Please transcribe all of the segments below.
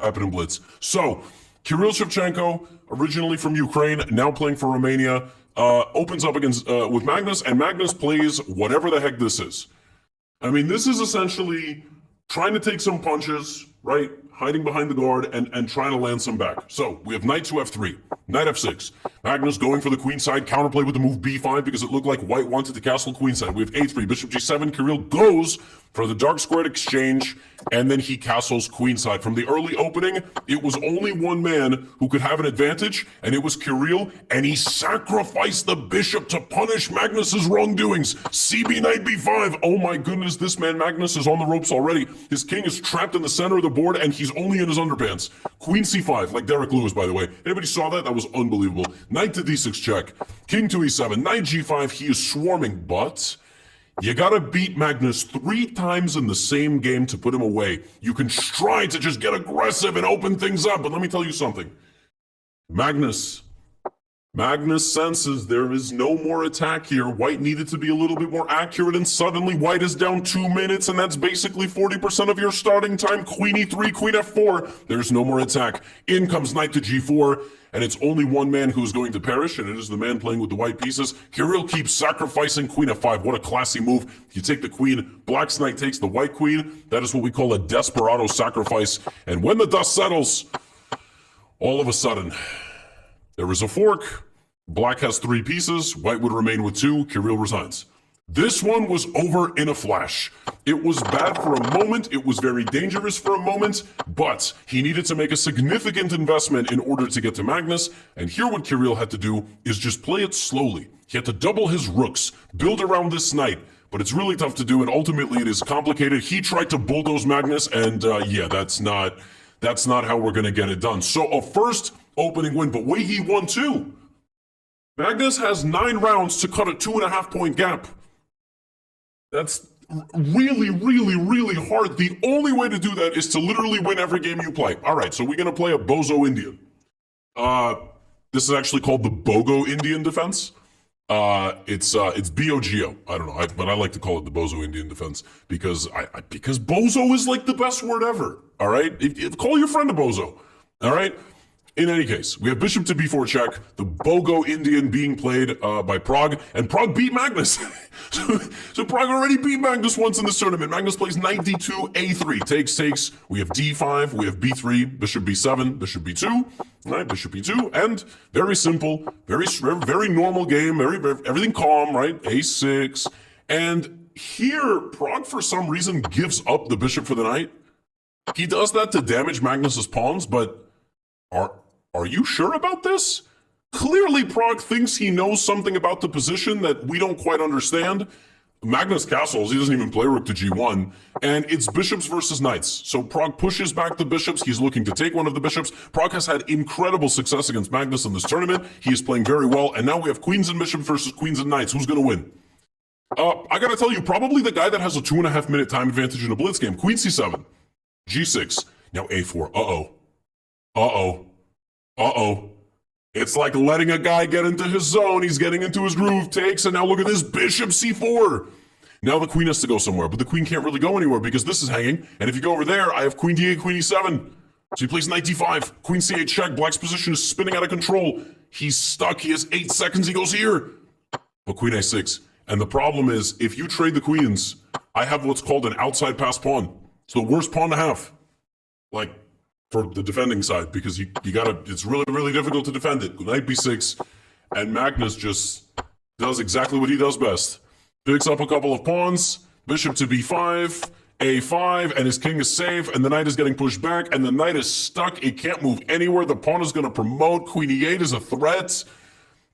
happen in Blitz. So, Kirill Shevchenko, originally from Ukraine, now playing for Romania, opens up against with Magnus, and Magnus plays whatever the heck this is. I mean, this is essentially trying to take some punches, right? Hiding behind the guard and trying to land some back. So we have knight to f3, knight f6. Magnus going for the queenside, counterplay with the move b5 because it looked like white wanted to castle queenside. We have a3, bishop g7. Kirill goes for the dark squared exchange, and then he castles queenside. From the early opening, it was only one man who could have an advantage, and it was Kirill, and he sacrificed the bishop to punish Magnus's wrongdoings. CB knight b5. Oh my goodness, this man Magnus is on the ropes already. His king is trapped in the center of the board, and he's only in his underpants. Queen c5, like Derek Lewis, by the way. Anybody saw that? That was unbelievable. Knight to d6 check. King to e7. Knight g5. He is swarming, but you gotta beat Magnus 3 times in the same game to put him away. You can try to just get aggressive and open things up, but let me tell you something. Magnus senses there is no more attack here. White needed to be a little bit more accurate, and suddenly White is down 2 minutes, and that's basically 40% of your starting time. Queen e3, queen f4. There's no more attack. In comes knight to g4, and it's only one man who's going to perish, and it is the man playing with the white pieces. Kirill keeps sacrificing queen f5. What a classy move. You take the queen, Black's knight takes the white queen. That is what we call a desperado sacrifice. And when the dust settles, all of a sudden, there is a fork. Black has 3 pieces. White would remain with 2. Kirill resigns. This one was over in a flash. It was bad for a moment. It was very dangerous for a moment, but he needed to make a significant investment in order to get to Magnus. And here what Kirill had to do is just play it slowly. He had to double his rooks, build around this knight, but it's really tough to do, and ultimately it is complicated. He tried to bulldoze Magnus, and yeah, that's not how we're going to get it done. So a first opening win, but wait, he won 2. Magnus has 9 rounds to cut a 2.5 point gap. That's really, really, really hard. The only way to do that is to literally win every game you play. All right, so we're going to play a Bozo Indian. This is actually called the Bogo Indian defense. It's B-O-G-O. I don't know, but I like to call it the Bozo Indian defense because Bozo is like the best word ever. All right, call your friend a Bozo. All right. In any case, we have bishop to b4 check, the Bogo Indian being played by Prague, and Prague beat Magnus. so Prague already beat Magnus once in this tournament. Magnus plays knight d2, a3, takes. We have d5, we have b3, bishop b7, bishop b2, right, bishop b2, and very simple, very normal game, everything calm, right, a6. And here, Prague, for some reason, gives up the bishop for the knight. He does that to damage Magnus's pawns, but are you sure about this? Clearly, Prague thinks he knows something about the position that we don't quite understand. Magnus castles, he doesn't even play rook to g1, and it's bishops versus knights. So Prague pushes back the bishops. He's looking to take one of the bishops. Prague has had incredible success against Magnus in this tournament. He is playing very well, and now we have queens and bishops versus queens and knights. Who's going to win? I gotta tell you, probably the guy that has a 2.5 minute time advantage in a blitz game. Queen c7, g6, now a4, Uh-oh. It's like letting a guy get into his zone. He's getting into his groove, takes, and now look at this, bishop c4. Now the queen has to go somewhere, but the queen can't really go anywhere because this is hanging. And if you go over there, I have queen d8, queen e7. So he plays knight d5, queen c8 check. Black's position is spinning out of control. He's stuck. He has 8 seconds. He goes here. But queen a6. And the problem is, if you trade the queens, I have what's called an outside pass pawn. It's the worst pawn to have. Like, for the defending side, because you gotta, it's really, really difficult to defend it. Knight b6, and Magnus just does exactly what he does best. Picks up a couple of pawns, bishop to b5, a5, and his king is safe, and the knight is getting pushed back, and the knight is stuck. It can't move anywhere. The pawn is gonna promote. Queen e8 is a threat.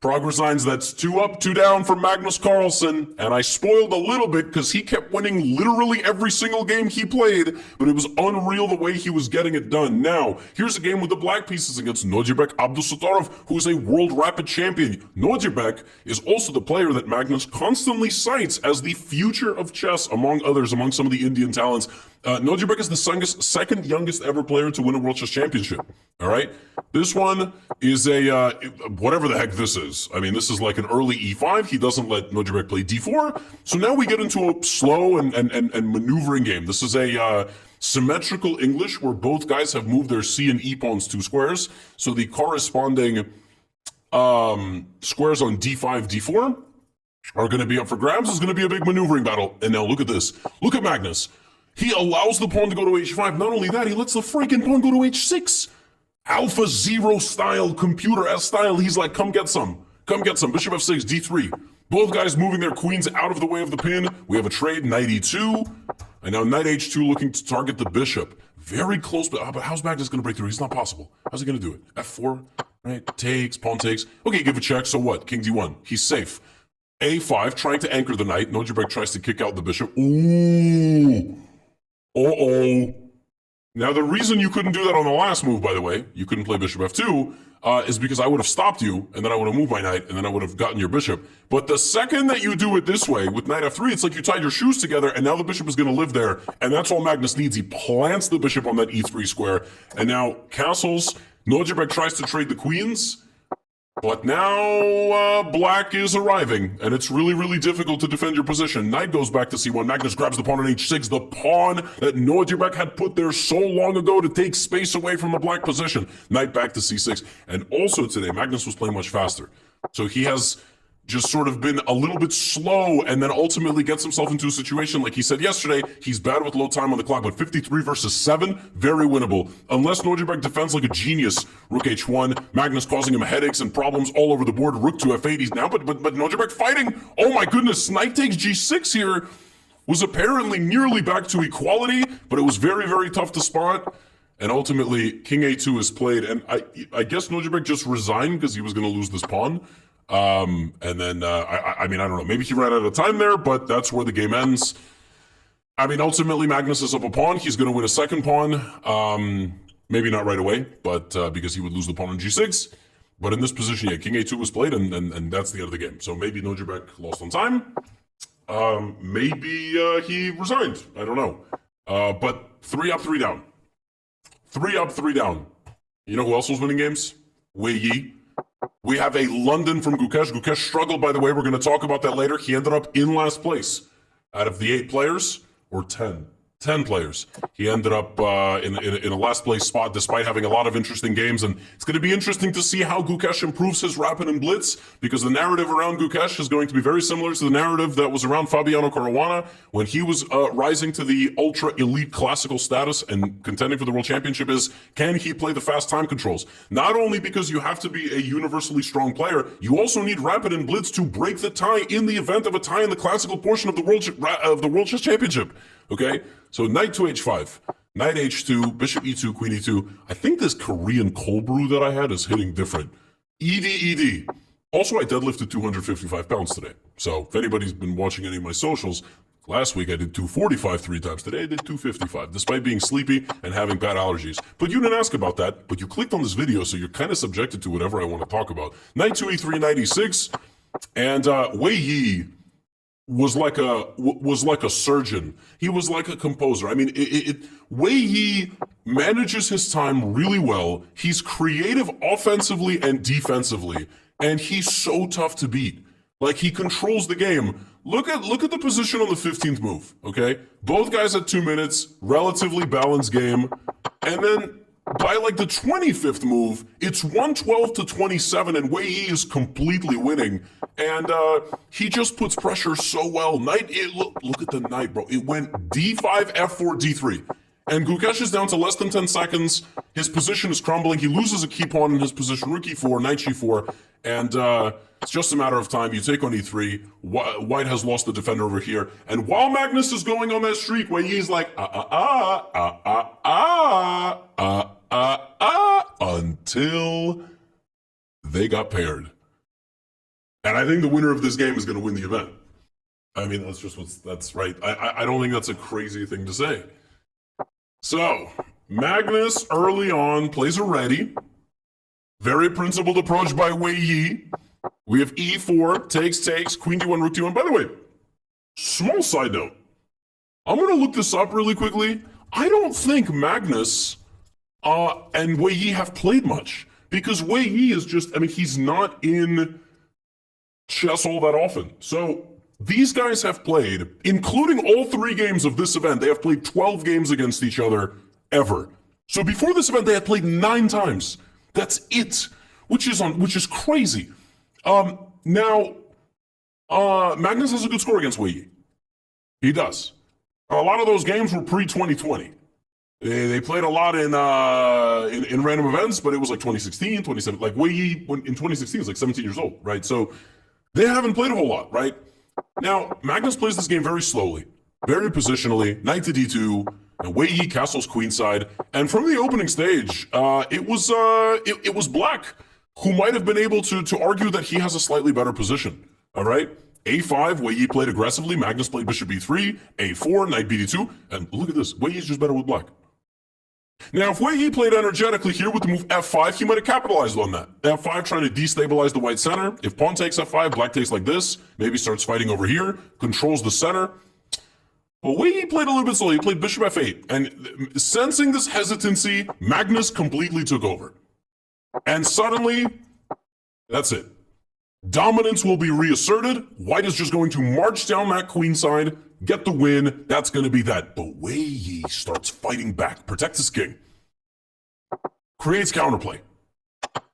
Prague resigns. That's 2 up, 2 down for Magnus Carlsen. And I spoiled a little bit because he kept winning literally every single game he played, but it was unreal the way he was getting it done. Now, here's a game with the black pieces against Nodjibek Abdusattorov, who is a world rapid champion. Nodjibek is also the player that Magnus constantly cites as the future of chess, among others, among some of the Indian talents. Nodjibek is the second youngest ever player to win a World Chess Championship. All right? This one is a, whatever the heck this is. I mean, this is like an early e5. He doesn't let Nodjibek play d4. So now we get into a slow and maneuvering game. This is a Symmetrical English, where both guys have moved their C and E pawns 2 squares. So the corresponding squares on D5, D4 are going to be up for grabs. It's going to be a big maneuvering battle. And now look at this. Look at Magnus. He allows the pawn to go to H5. Not only that, he lets the freaking pawn go to H6. Alpha Zero style, computer S style. He's like, come get some. Come get some. Bishop F6, D3. Both guys moving their queens out of the way of the pin. We have a trade, knight E2. And now knight H2 looking to target the bishop. Very close, but how's Magnus going to break through? He's not possible. How's he going to do it? F4, right? Takes, pawn takes. Okay, give a check. So what? King D1. He's safe. A5, trying to anchor the knight. Nojibek tries to kick out the bishop. Ooh. Uh-oh. Now, the reason you couldn't do that on the last move, by the way, you couldn't play bishop f2, is because I would have stopped you, and then I would have moved my knight, and then I would have gotten your bishop. But the second that you do it this way, with knight f3, it's like you tied your shoes together, and now the bishop is going to live there, and that's all Magnus needs. He plants the bishop on that e3 square, and now castles. Nojibek tries to trade the queens, but now black is arriving, and it's really, really difficult to defend your position. Knight goes back to c1. Magnus grabs the pawn on h6, the pawn that Nojibek had put there so long ago to take space away from the black position. Knight back to c6. And also today, Magnus was playing much faster. So he has just sort of been a little bit slow and then ultimately gets himself into a situation like he said yesterday. He's bad with low time on the clock, but 53 versus 7, very winnable. Unless Nojibek defends like a genius. Rook h1, Magnus causing him headaches and problems all over the board. Rook to f8, he's now, but Nojibek fighting. Oh my goodness, knight takes g6 here was apparently nearly back to equality, but it was very, very tough to spot. And ultimately, king a2 is played, and I guess Nojibek just resigned because he was going to lose this pawn. And then, I mean, I don't know, maybe he ran out of time there, but that's where the game ends. I mean, ultimately, Magnus is up a pawn. He's going to win a second pawn. Maybe not right away, but because he would lose the pawn on g6. But in this position, yeah, king a2 was played, and that's the end of the game. So maybe Nojibek lost on time. Maybe he resigned. I don't know. But 3 up, 3 down. 3 up, 3 down. You know who else was winning games? Wei Yi. We have a London from Gukesh. Gukesh struggled, by the way. We're going to talk about that later. He ended up in last place. Out of the 8 players, or 10 players, he ended up in a last place spot despite having a lot of interesting games. And it's going to be interesting to see how Gukesh improves his rapid and blitz, because the narrative around Gukesh is going to be very similar to the narrative that was around Fabiano Caruana when he was rising to the ultra elite classical status and contending for the world championship. Is, can he play the fast time controls? Not only because you have to be a universally strong player, you also need rapid and blitz to break the tie in the event of a tie in the classical portion of the world chess championship. Okay, so knight to h5, knight h2, bishop e2, queen e2. I think this Korean cold brew that I had is hitting different. ED. Also, I deadlifted 255 pounds today. So if anybody's been watching any of my socials, last week I did 245 3 times. Today I did 255, despite being sleepy and having bad allergies. But you didn't ask about that, but you clicked on this video, so you're kind of subjected to whatever I want to talk about. Knight to e3, knight e6, and Wei Yi was like a surgeon. He was like a composer. I mean, Wei Yi manages his time really well. He's creative offensively and defensively, and he's so tough to beat. Like, he controls the game. Look at the position on the 15th move, okay? Both guys at 2 minutes, relatively balanced game, and then by like the 25th move, it's 112 to 27, and Wei Yi is completely winning. And he just puts pressure so well. Knight, look at the knight, bro. It went d5, f4, d3. And Gukesh is down to less than 10 seconds. His position is crumbling. He loses a key pawn in his position. Rook e4, knight g4. And it's just a matter of time. You take on e3. White has lost the defender over here. And while Magnus is going on that streak, Wei Yi's like, until they got paired. And I think the winner of this game is going to win the event. I mean, that's right. I don't think that's a crazy thing to say. So, Magnus early on plays a ready. Very principled approach by Wei Yi. We have e4, takes, queen d1, rook d1. By the way, small side note. I'm going to look this up really quickly. I don't think Magnus and Wei Yi have played much. Because Wei Yi is just, I mean, he's not in chess all that often. So These guys have played, including all 3 games of this event, they have played 12 games against each other ever. So before this event, they had played 9 times. That's it, which is crazy. Now, Magnus has a good score against Wei Yi. He does. A lot of those games were pre-2020. They played a lot in random events, but it was like 2016, 2017. Like Wei Yi in 2016 was like 17 years old, right? So they haven't played a whole lot, right? Now, Magnus plays this game very slowly, very positionally, knight to d2, and Wei Yi castles queenside. And from the opening stage, it was Black who might have been able to argue that he has a slightly better position, all right? a5, Wei Yi played aggressively, Magnus played bishop b3, a4, knight bd2, and look at this, Wei Yi's just better with Black. Now, if Wei Yi played energetically here with the move f5, he might have capitalized on that. f5 trying to destabilize the white center. If pawn takes f5, Black takes like this, maybe starts fighting over here, controls the center. But Wei Yi played a little bit slowly. He played bishop f8. And sensing this hesitancy, Magnus completely took over. And suddenly, that's it. Dominance will be reasserted. White is just going to march down that queenside, get the win. That's going to be that. But Wei Yi starts fighting back, protects his king, creates counterplay.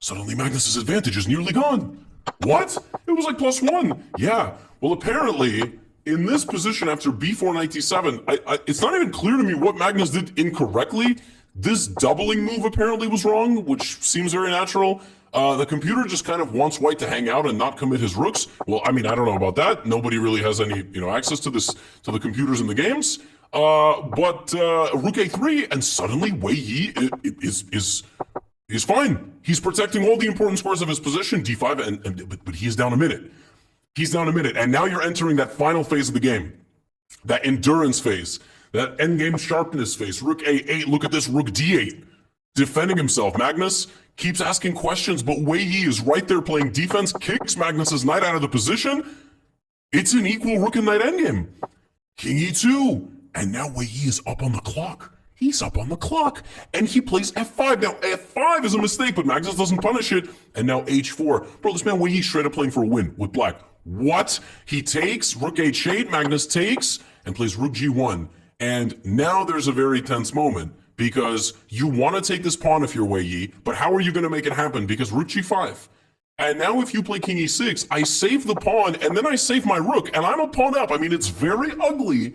Suddenly Magnus's advantage is nearly gone. What? It was like +1. Yeah. Well, apparently, in this position after b4 knight d7, it's not even clear to me what Magnus did incorrectly. This doubling move apparently was wrong, which seems very natural. The computer just kind of wants White to hang out and not commit his rooks. Well, I mean, I don't know about that. Nobody really has any, access to the computers in the games. But rook a3, and suddenly Wei Yi is fine. He's protecting all the important squares of his position, d5, but he's down a minute. He's down a minute, and now you're entering that final phase of the game, that endurance phase, that endgame sharpness phase. Rook a8, look at this, rook d8, defending himself. Magnus keeps asking questions, but Wei Yi is right there playing defense, kicks Magnus's knight out of the position. It's an equal rook and knight endgame. King e2, and now Wei Yi is up on the clock. He's up on the clock, and he plays f5. Now, f5 is a mistake, but Magnus doesn't punish it, and now h4. Bro, this man Wei Yi straight up playing for a win with Black. What? He takes, rook h8, Magnus takes, and plays rook g1. And now there's a very tense moment, because you want to take this pawn if you're Wei Yi, but how are you going to make it happen? Because rook g5. And now if you play king e6, I save the pawn, and then I save my rook, and I'm a pawn up. I mean, it's very ugly,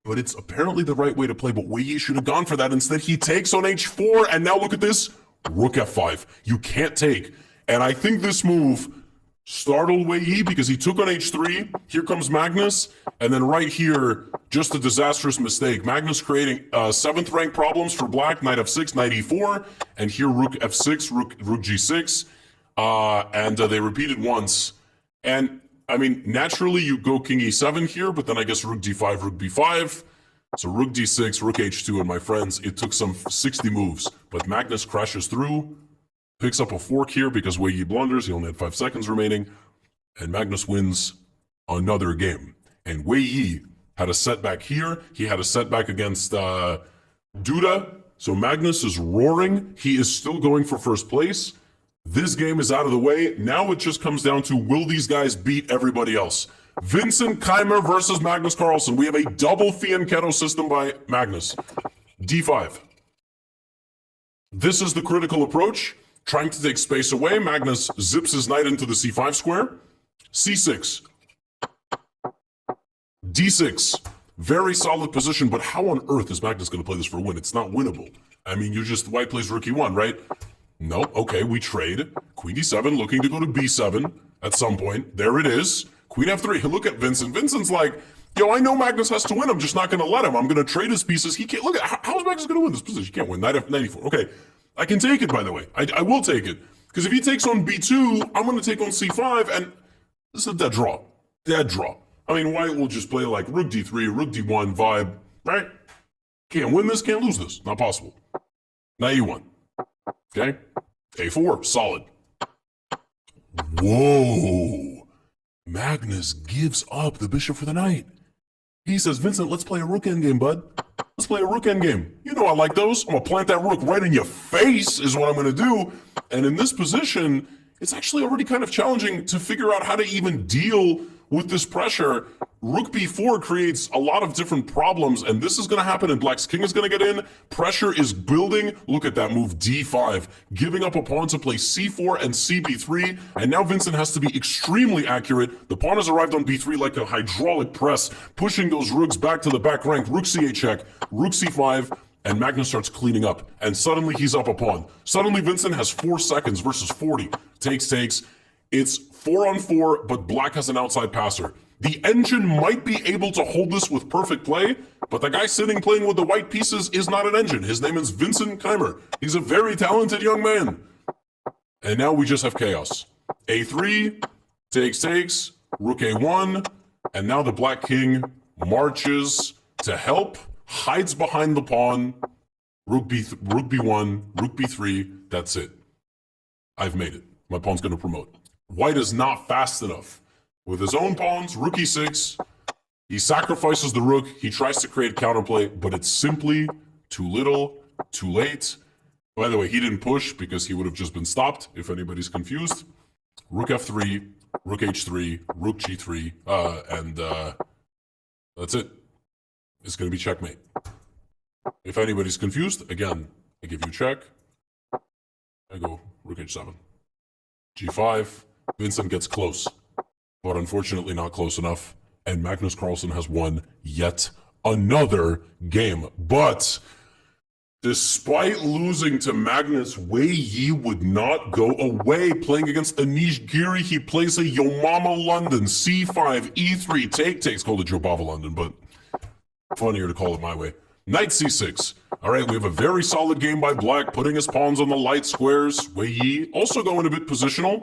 but it's apparently the right way to play. But Wei Yi should have gone for that. Instead, he takes on h4, and now look at this, rook f5. You can't take. And I think this move startled Wei Yi because he took on h3. Here comes Magnus, and then right here, just a disastrous mistake. Magnus creating 7th rank problems for Black, knight f6, knight e4, and here rook f6, rook g6, and they repeated once. And I mean, naturally you go king e7 here, but then I guess rook d5, rook b5. So rook d6, rook h2, and my friends, it took some 60 moves, but Magnus crashes through, picks up a fork here because Wei Yi blunders. He only had 5 seconds remaining, and Magnus wins another game. And Wei Yi had a setback here. He had a setback against Duda. So Magnus is roaring. He is still going for first place. This game is out of the way. Now it just comes down to, will these guys beat everybody else? Vincent Keimer versus Magnus Carlsen. We have a double fianchetto system by Magnus. d5. This is the critical approach. Trying to take space away. Magnus zips his knight into the c5 square. c6. d6. Very solid position, but how on earth is Magnus going to play this for a win? It's not winnable. I mean, White plays rook e1, right? No, okay, we trade. Queen d7, looking to go to b7 at some point. There it is. Queen f3. Look at Vincent. Vincent's like, yo, I know Magnus has to win. I'm just not going to let him. I'm going to trade his pieces. He can't. Look at how is Magnus going to win this position? He can't win. Knight f94. Okay, I can take it, by the way. I will take it. Because if he takes on b2, I'm going to take on c5, and this is a dead draw. Dead draw. I mean, White will just play like rook d3, rook d1 vibe, right? Can't win this, can't lose this. Not possible. Now e1. Okay? a4, solid. Whoa. Magnus gives up the bishop for the knight. He says, Vincent, let's play a rook endgame, bud. Let's play a rook endgame. You know I like those. I'm going to plant that rook right in your face is what I'm going to do. And in this position, it's actually already kind of challenging to figure out how to even deal with this pressure, rook b4 creates a lot of different problems, and this is going to happen, and black's king is going to get in. Pressure is building. Look at that move, d5, giving up a pawn to play c4 and cb3, and now Vincent has to be extremely accurate. The pawn has arrived on b3 like a hydraulic press, pushing those rooks back to the back rank. Rook c8 check, rook c5, and Magnus starts cleaning up, and suddenly he's up a pawn. Suddenly Vincent has 4 seconds versus 40. Takes. It's 4-on-4, but black has an outside passer. The engine might be able to hold this with perfect play, but the guy sitting playing with the white pieces is not an engine. His name is Vincent Keimer. He's a very talented young man. And now we just have chaos. A3, takes, rook A1, and now the black king marches to help, hides behind the pawn, rook B1, rook B3, that's it. I've made it. My pawn's going to promote. White is not fast enough. With his own pawns, rook e6, he sacrifices the rook, he tries to create counterplay, but it's simply too little, too late. By the way, he didn't push because he would have just been stopped, if anybody's confused. Rook f3, rook h3, rook g3, and that's it. It's going to be checkmate. If anybody's confused, again, I give you a check. I go rook h7. G5, Vincent gets close, but unfortunately not close enough, and Magnus Carlsen has won yet another game. But despite losing to Magnus, Wei Yi would not go away. Playing against Anish Giri, he plays a Yomama London, c5, e3, takes, called it Jobava London, but funnier to call it my way. Knight c6. All right, we have a very solid game by black, putting his pawns on the light squares. Wei Yi also going a bit positional.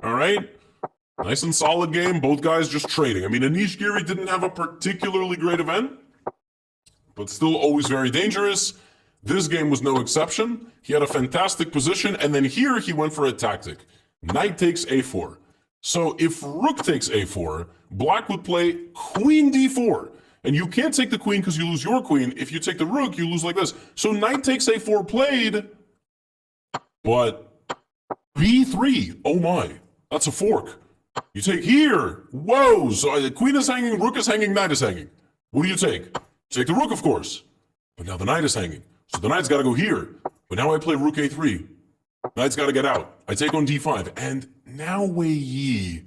All right, nice and solid game. Both guys just trading. I mean, Anish Giri didn't have a particularly great event, but still always very dangerous. This game was no exception. He had a fantastic position, and then here he went for a tactic. Knight takes a4. So if rook takes a4, black would play queen d4. And you can't take the queen because you lose your queen. If you take the rook, you lose like this. So knight takes a4 played, but b3, oh my, that's a fork. You take here, whoa, so the queen is hanging, rook is hanging, knight is hanging. What do you take? Take the rook, of course. But now the knight is hanging. So the knight's got to go here. But now I play rook a3. Knight's got to get out. I take on d5. And now Wei Yi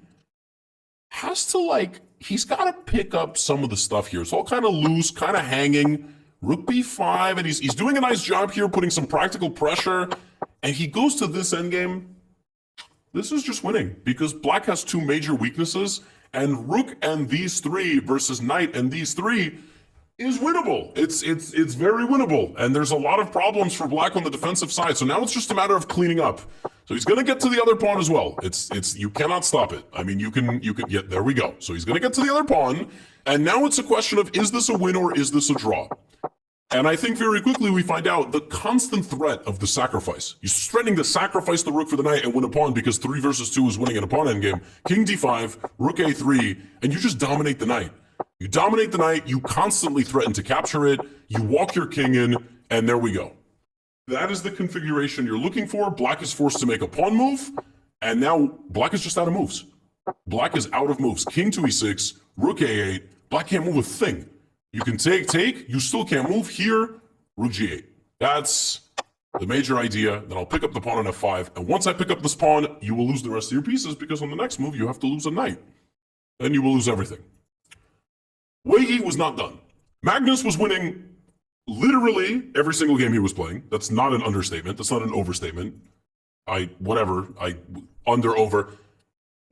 has to, he's got to pick up some of the stuff here. It's all kind of loose, kind of hanging. Rook b5, and he's doing a nice job here, putting some practical pressure. And he goes to this endgame. This is just winning, because black has two major weaknesses, and rook and these three versus knight and these three is winnable. It's very winnable, and there's a lot of problems for black on the defensive side. So now it's just a matter of cleaning up. So he's going to get to the other pawn as well. You cannot stop it. I mean, you can there we go. So he's going to get to the other pawn, and now it's a question of, is this a win or is this a draw? And I think very quickly we find out the constant threat of the sacrifice. He's threatening to sacrifice the rook for the knight and win a pawn because 3 versus 2 is winning in a pawn endgame. King d5, rook a3, and you just dominate the knight. You dominate the knight, you constantly threaten to capture it, you walk your king in, and there we go. That is the configuration you're looking for. Black is forced to make a pawn move, and now black is just out of moves. Black is out of moves. King to e6, rook a8, black can't move a thing. You can take, you still can't move here, rook g8. That's the major idea. Then I'll pick up the pawn on f5, and once I pick up this pawn, you will lose the rest of your pieces because on the next move, you have to lose a knight. Then you will lose everything. Wei Yi was not done. Magnus was winning literally every single game he was playing. That's not an understatement. That's not an overstatement. Over.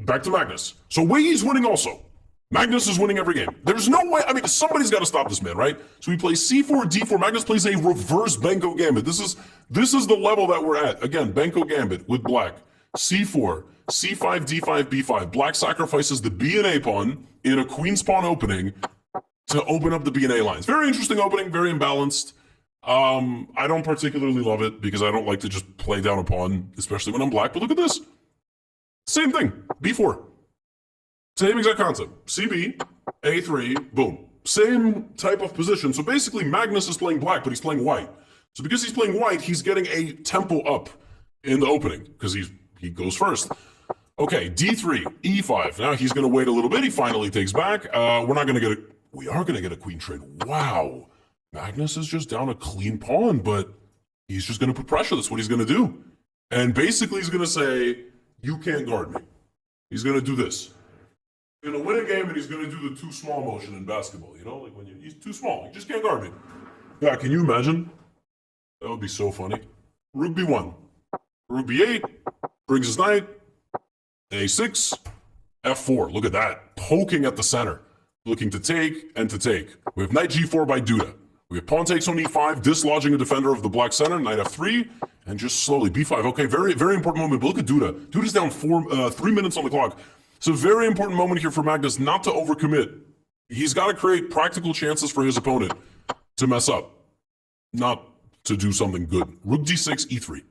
Back to Magnus. So Wei Yi's winning also. Magnus is winning every game. There's no way. I mean, somebody's got to stop this man, right? So he plays c4, d4. Magnus plays a reverse Benko gambit. This is the level that we're at. Again, Benko gambit with black. C4, c5, d5, b5. Black sacrifices the b and a pawn in a queen's pawn opening to open up the b and a lines. Very interesting opening, very imbalanced. I don't particularly love it because I don't like to just play down a pawn, especially when I'm black. But look at this. Same thing, b4. Same exact concept. CB, A3, boom. Same type of position. So basically, Magnus is playing black, but he's playing white. So because he's playing white, he's getting a tempo up in the opening because he goes first. Okay, d3, e5. Now he's going to wait a little bit. He finally takes back. We're not going to get a... We are going to get a queen trade. Wow. Magnus is just down a clean pawn, but he's just going to put pressure. That's what he's going to do. And basically he's going to say, you can't guard me. He's going to do this. He's going to win a game, and he's going to do the too small motion in basketball. You know, like when he's too small. You just can't guard me. Yeah, can you imagine? That would be so funny. Rook b1. Rook b8. Brings his knight. a6. f4. Look at that. Poking at the center. Looking to take and to take. We have knight g4 by Duda. We have pawn takes on e5, dislodging a defender of the black center, knight f3, and just slowly b5. Okay, very, very important moment, but look at Duda. Duda's down 3 minutes on the clock. It's a very important moment here for Magnus not to overcommit. He's got to create practical chances for his opponent to mess up, not to do something good. Rook d6, e3.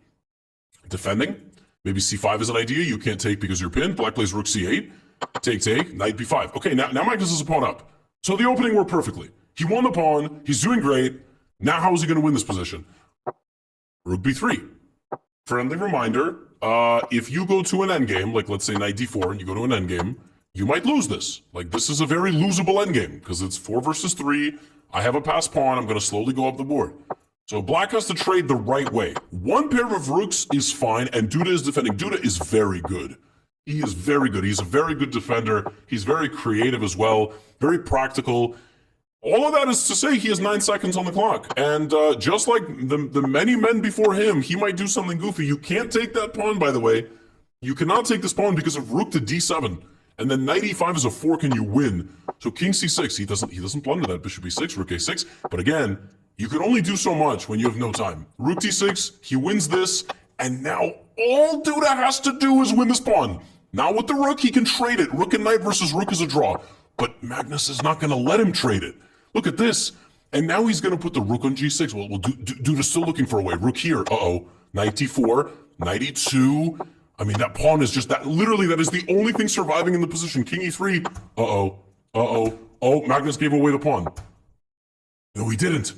Defending. Maybe c5 is an idea. You can't take because you're pinned. Black plays rook c8. Take, knight b5. Okay, now Magnus is a pawn up. So the opening worked perfectly. He won the pawn. He's doing great. Now how is he going to win this position? Rook b3. Friendly reminder, if you go to an endgame, like let's say knight d4, and you go to an endgame, you might lose this. Like this is a very losable endgame because it's 4 versus 3. I have a passed pawn. I'm going to slowly go up the board. So black has to trade the right way. One pair of rooks is fine, and Duda is defending. Duda is very good. He is very good. He's a very good defender. He's very creative as well, very practical. All of that is to say he has 9 seconds on the clock. And just like the many men before him, he might do something goofy. You can't take that pawn, by the way. You cannot take this pawn because of rook to d7. And then knight e5 is a fork and you win. So king c6, he doesn't blunder that. Bishop e6, rook a6. But again, you can only do so much when you have no time. Rook d6, he wins this. And now all Duda has to do is win this pawn. Now with the rook, he can trade it. Rook and knight versus rook is a draw. But Magnus is not going to let him trade it. Look at this. And now he's going to put the rook on g6. Well, Duda's still looking for a way. Rook here. Uh-oh. Knight d4. Knight e2. I mean, that pawn is just that. Literally, that is the only thing surviving in the position. King e3. Uh-oh. Uh-oh. Oh, Magnus gave away the pawn. No, he didn't.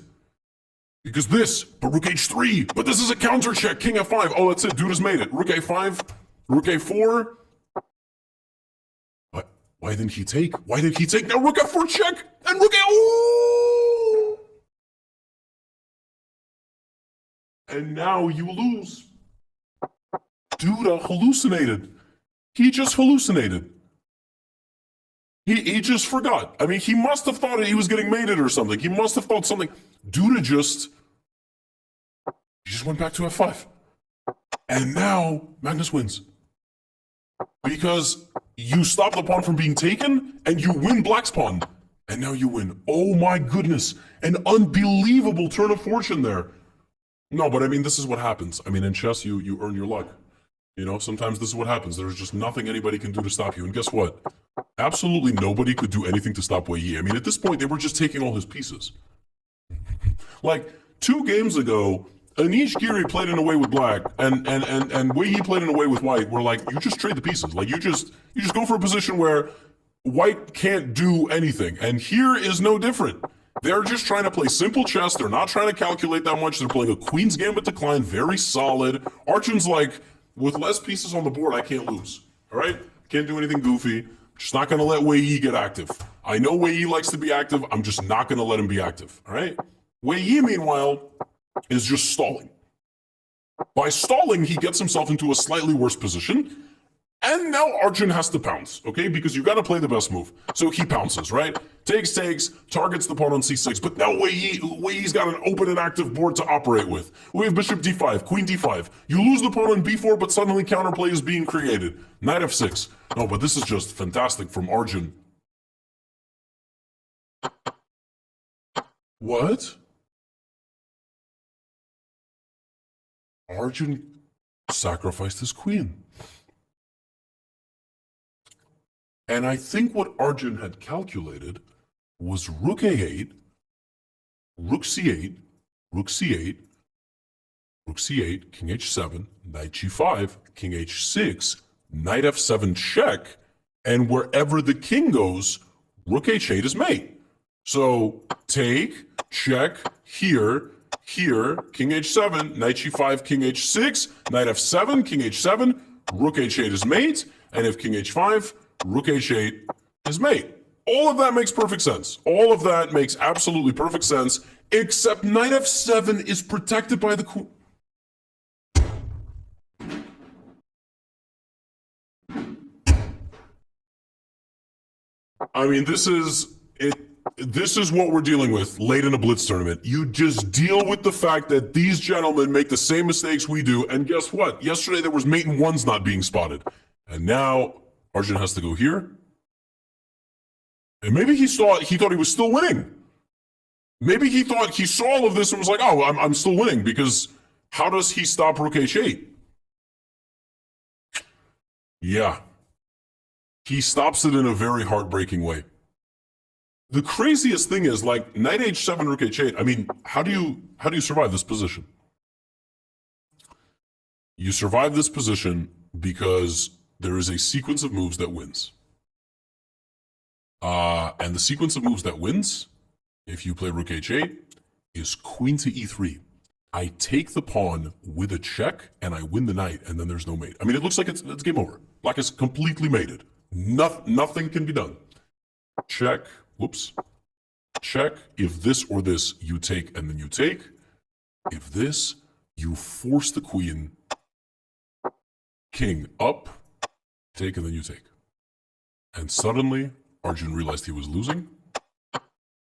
Because this. But rook h3. But this is a counter check. King f5. Oh, that's it. Duda's made it. Rook a5. Rook a4. Why didn't he take? Why did he take? Now rook f4 check! And rook a... Ooh! And now you lose. Duda hallucinated. He just hallucinated. He just forgot. I mean, he must have thought he was getting mated or something. He must have thought something. Duda just went back to f5. And now Magnus wins. Because you stop the pawn from being taken, and you win black's pawn. And now you win. Oh my goodness. An unbelievable turn of fortune there. No, but I mean, this is what happens. I mean, in chess, you earn your luck. You know, sometimes this is what happens. There's just nothing anybody can do to stop you. And guess what? Absolutely nobody could do anything to stop Wei Yi. I mean, at this point, they were just taking all his pieces. Like, 2 games ago, Anish Giri played in a way with black, and Wei Yi played in a way with white, where like you just trade the pieces. Like you just go for a position where white can't do anything. And here is no different. They're just trying to play simple chess. They're not trying to calculate that much. They're playing a queen's gambit decline, very solid. Arjun's like, with less pieces on the board, I can't lose. All right? Can't do anything goofy. Just not going to let Wei Yi get active. I know Wei Yi likes to be active. I'm just not going to let him be active. All right? Wei Yi, meanwhile, is just stalling. By stalling, he gets himself into a slightly worse position, and now Arjun has to pounce, okay? Because you got to play the best move. So he pounces, right? Takes, targets the pawn on c6, but now Wei Yi's got an open and active board to operate with. We have bishop d5, queen d5. You lose the pawn on b4, but suddenly counterplay is being created. Knight f6. No, but this is just fantastic from Arjun. What? Arjun sacrificed his queen. And I think what Arjun had calculated was rook a8, rook c8, rook c8, rook c8, king h7, knight g5, king h6, knight f7 check, and wherever the king goes, rook h8 is mate. So take, check, here, king h7, knight g5, king h6, knight f7, king h7, rook h8 is mate, and if king h5, rook h8 is mate. All of that makes perfect sense. All of that makes absolutely perfect sense, except knight f7 is protected by the queen. I mean, this is what we're dealing with late in a blitz tournament. You just deal with the fact that these gentlemen make the same mistakes we do, and guess what? Yesterday there was mate and ones not being spotted, and now Arjun has to go here. And maybe he thought he was still winning. Maybe he thought he saw all of this and was like, "Oh, I'm still winning," because how does he stop rook h8? Yeah. He stops it in a very heartbreaking way. The craziest thing is, like, knight h7, rook h8. I mean, how do you survive this position? You survive this position because there is a sequence of moves that wins. And the sequence of moves that wins, if you play rook h8, is queen to e3. I take the pawn with a check, and I win the knight, and then there's no mate. I mean, it looks like it's game over. Black is completely mated. Nothing can be done. Check. Whoops. Check. If this or this, you take, and then you take. If this, you force the queen. King up. Take, and then you take. And suddenly, Arjun realized he was losing.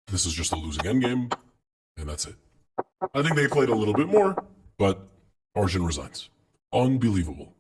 This is just a losing endgame, and that's it. I think they played a little bit more, but Arjun resigns. Unbelievable.